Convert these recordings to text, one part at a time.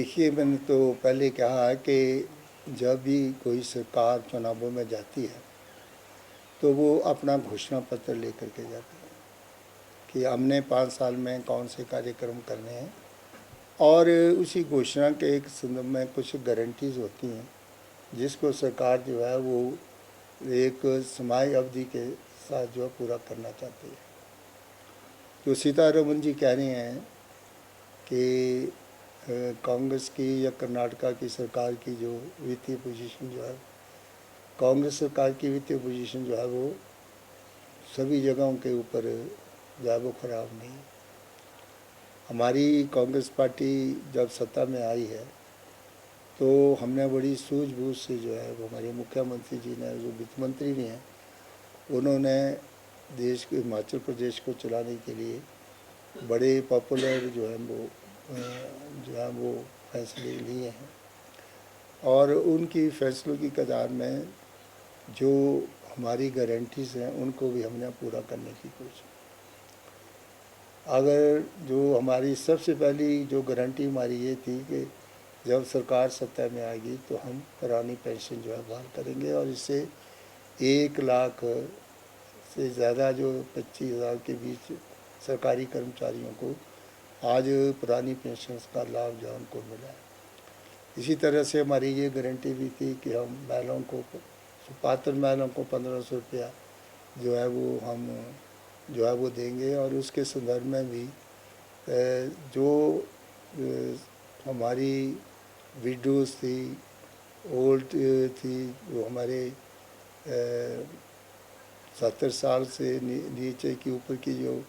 देखिए, मैंने तो पहले कहा है कि जब भी कोई सरकार चुनावों में जाती है तो वो अपना घोषणा पत्र लेकर के जाती है कि हमने 5 साल में कौन से कार्यक्रम करने हैं, और उसी घोषणा के एक संदर्भ में कुछ गारंटीज होती हैं जिसको सरकार जो है वो एक समय अवधि के साथ जो है पूरा करना चाहती है। जो सीतारमन जी कह रहे हैं कि कांग्रेस की या कर्नाटका की सरकार की जो वित्तीय पोजीशन जो है, कांग्रेस सरकार की वित्तीय पोजीशन जो है वो सभी जगहों के ऊपर जो है वो खराब नहीं है। हमारी कांग्रेस पार्टी जब सत्ता में आई है तो हमने बड़ी सूझबूझ से जो है वो हमारे मुख्यमंत्री जी ने, जो वित्त मंत्री भी हैं, उन्होंने देश के हिमाचल प्रदेश को चलाने के लिए बड़े पॉपुलर जो है वो फैसले लिए हैं, और उनकी फैसलों की कतार में जो हमारी गारंटीज़ हैं उनको भी हमने पूरा करने की कोशिश। अगर जो हमारी सबसे पहली जो गारंटी हमारी ये थी कि जब सरकार सत्ता में आएगी तो हम पुरानी पेंशन जो है बहाल करेंगे, और इससे 1 लाख से ज़्यादा जो 25,000 के बीच सरकारी कर्मचारियों को आज पुरानी पेंशन का लाभ जो उनको मिला है। इसी तरह से हमारी ये गारंटी भी थी कि हम महिलाओं को, पात्र महिलाओं को 1500 रुपया जो है वो हम जो है वो देंगे, और उसके संदर्भ में भी जो हमारी विडोज़ थी, ओल्ड थी, जो हमारे 70 साल से नीचे की ऊपर की जो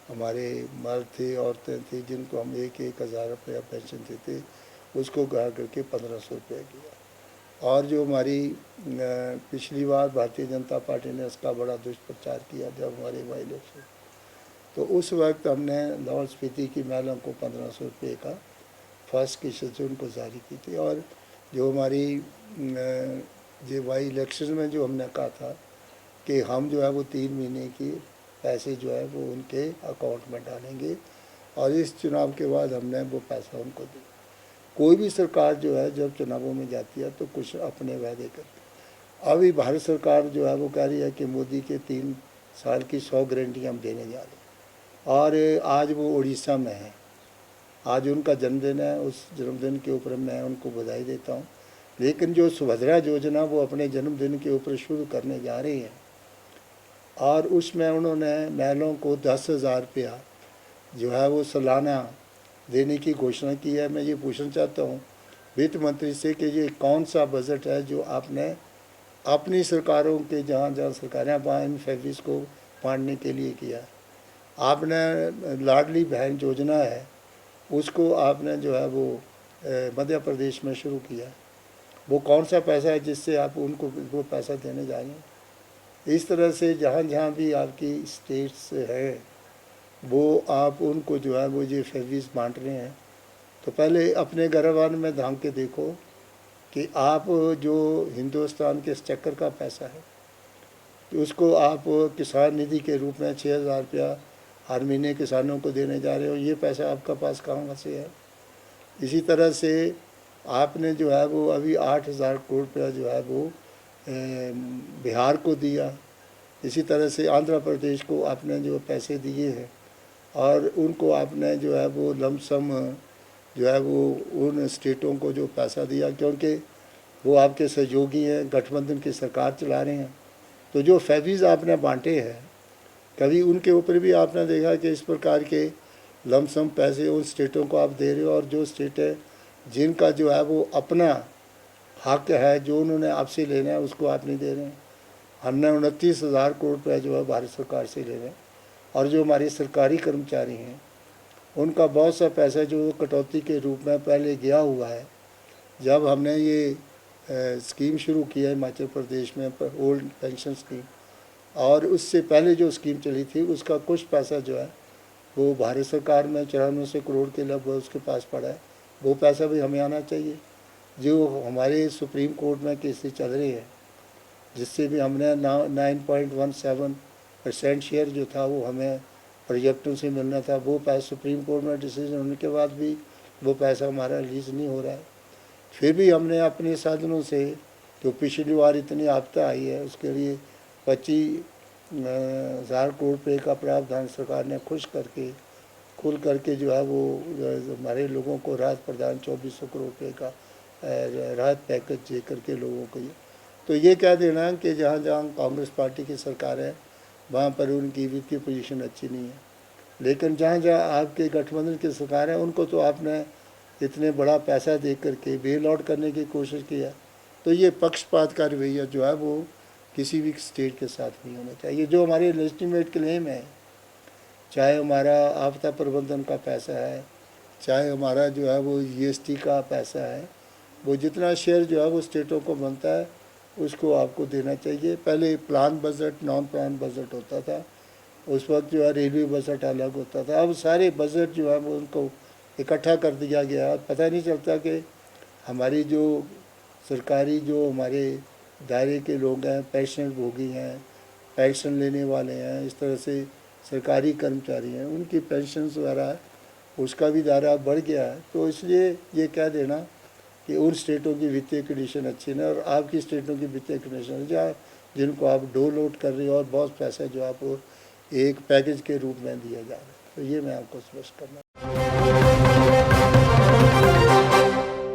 हमारे मर्द थे, औरतें थी, जिनको हम 1,000 रुपया पेंशन देते, उसको गा करके 1500 रुपया किया। और जो हमारी पिछली बार भारतीय जनता पार्टी ने उसका बड़ा दुष्प्रचार किया जब हमारे वहाँ इलेक्शन, तो उस वक्त हमने लाहौल स्पीति की महिलाओं को 1500 रुपये का फर्स्ट किस्त उनको जारी की थी। और जो हमारी जो वाई इलेक्शन में जो हमने कहा था कि हम जो है वो 3 महीने की पैसे जो है वो उनके अकाउंट में डालेंगे, और इस चुनाव के बाद हमने वो पैसा उनको दिया। कोई भी सरकार जो है जब चुनावों में जाती है तो कुछ अपने वादे करती है। अभी भारत सरकार जो है वो कह रही है कि मोदी के 3 साल की 100 गारंटी हम देने जा रहे हैं, और आज वो उड़ीसा में है, आज उनका जन्मदिन है। उस जन्मदिन के ऊपर मैं उनको बधाई देता हूँ। लेकिन जो सुभद्रा योजना वो अपने जन्मदिन के ऊपर शुरू करने जा रही है, और उसमें उन्होंने महिलाओं को 10,000 रुपया जो है वो सालाना देने की घोषणा की है। मैं ये पूछना चाहता हूँ वित्त मंत्री से कि ये कौन सा बजट है जो आपने अपनी सरकारों के जहाँ जहाँ सरकारें वहाँ इन फैक्ट्रीज को बांटने के लिए किया। आपने लाडली बहन योजना है, उसको आपने जो है वो मध्य प्रदेश में शुरू किया। वो कौन सा पैसा है जिससे आप उनको वो पैसा देने जाएंगे? इस तरह से जहाँ जहाँ भी आपकी स्टेट्स हैं वो आप उनको जो है वो ये फैक्ट्रीज बांट रहे हैं, तो पहले अपने गरबान में झांक के देखो कि आप जो हिंदुस्तान के स्टैकर का पैसा है तो उसको आप किसान निधि के रूप में 6,000 रुपया हर महीने किसानों को देने जा रहे हो। ये पैसा आपका पास कहाँ से है? इसी तरह से आपने जो है वो अभी 8,000 करोड़ रुपया जो है वो बिहार को दिया। इसी तरह से आंध्र प्रदेश को आपने जो पैसे दिए हैं, और उनको आपने जो है वो लमसम जो है वो उन स्टेटों को जो पैसा दिया, क्योंकि वो आपके सहयोगी हैं, गठबंधन की सरकार चला रहे हैं। तो जो फैक्ट्रीज आपने बांटे हैं, कभी उनके ऊपर भी आपने देखा कि इस प्रकार के लमसम पैसे उन स्टेटों को आप दे रहे हो, और जो स्टेटें जिनका जो है वो अपना हक है जो उन्होंने आपसे लेना है उसको आप नहीं दे रहे हैं। हमने 29,000 करोड़ रुपये जो है भारत सरकार से ले रहे हैं, और जो हमारे सरकारी कर्मचारी हैं उनका बहुत सा पैसा जो कटौती के रूप में पहले गया हुआ है। जब हमने ये स्कीम शुरू की है हिमाचल प्रदेश में ओल्ड पेंशन स्कीम, और उससे पहले जो स्कीम चली थी उसका कुछ पैसा जो है वो भारत सरकार में 94 करोड़ के लगभग उसके पास पड़ा है। वो पैसा भी हमें आना चाहिए। जो हमारे सुप्रीम कोर्ट में केसेस चल रही है जिससे भी हमने 9.17% शेयर जो था वो हमें प्रोजेक्टों से मिलना था, वो पैसा सुप्रीम कोर्ट में डिसीजन होने के बाद भी वो पैसा हमारा रिलीज़ नहीं हो रहा है। फिर भी हमने अपने साधनों से, जो पिछली बार इतनी आपदा आई है उसके लिए 25,000 करोड़ रुपये का प्रावधान सरकार ने खुल करके जो है वो हमारे लोगों को राहत प्रदान 2400 करोड़ रुपये का राहत पैकेज दे करके लोगों को तो ये कह देना कि जहाँ जहाँ कांग्रेस पार्टी की सरकार है वहाँ पर उनकी वित्तीय पोजीशन अच्छी नहीं है, लेकिन जहाँ जहाँ आपके गठबंधन की सरकार है उनको तो आपने इतने बड़ा पैसा दे करके बेल आउट करने की कोशिश किया। तो ये पक्षपात का रवैया जो है वो किसी भी स्टेट के साथ नहीं होना चाहिए। जो हमारे लेजिटिमेट क्लेम है, चाहे हमारा आपदा प्रबंधन का पैसा है, चाहे हमारा जो है वो जीएसटी का पैसा है, वो जितना शेयर जो है वो स्टेटों को बनता है उसको आपको देना चाहिए। पहले plan budget, non plan budget होता था, उस वक्त जो है रेलवे बजट अलग होता था। अब सारे बजट जो है वो उनको इकट्ठा कर दिया गया। पता नहीं चलता कि हमारी जो सरकारी जो हमारे दायरे के लोग हैं, पेंशन भोगी हैं, पेंशन लेने वाले हैं, इस तरह से सरकारी कर्मचारी हैं, उनकी पेंशन वगैरह उसका भी दायरा बढ़ गया है। तो इसलिए ये कह देना कि उन स्टेटों की वित्तीय कंडीशन अच्छी नहीं और आपकी स्टेटों की वित्तीय कंडीशन जहाँ जिनको आप डोल आउट कर रहे हो और बहुत पैसा जो आपको एक पैकेज के रूप में दिया जा रहा है, तो ये मैं आपको स्पष्ट करना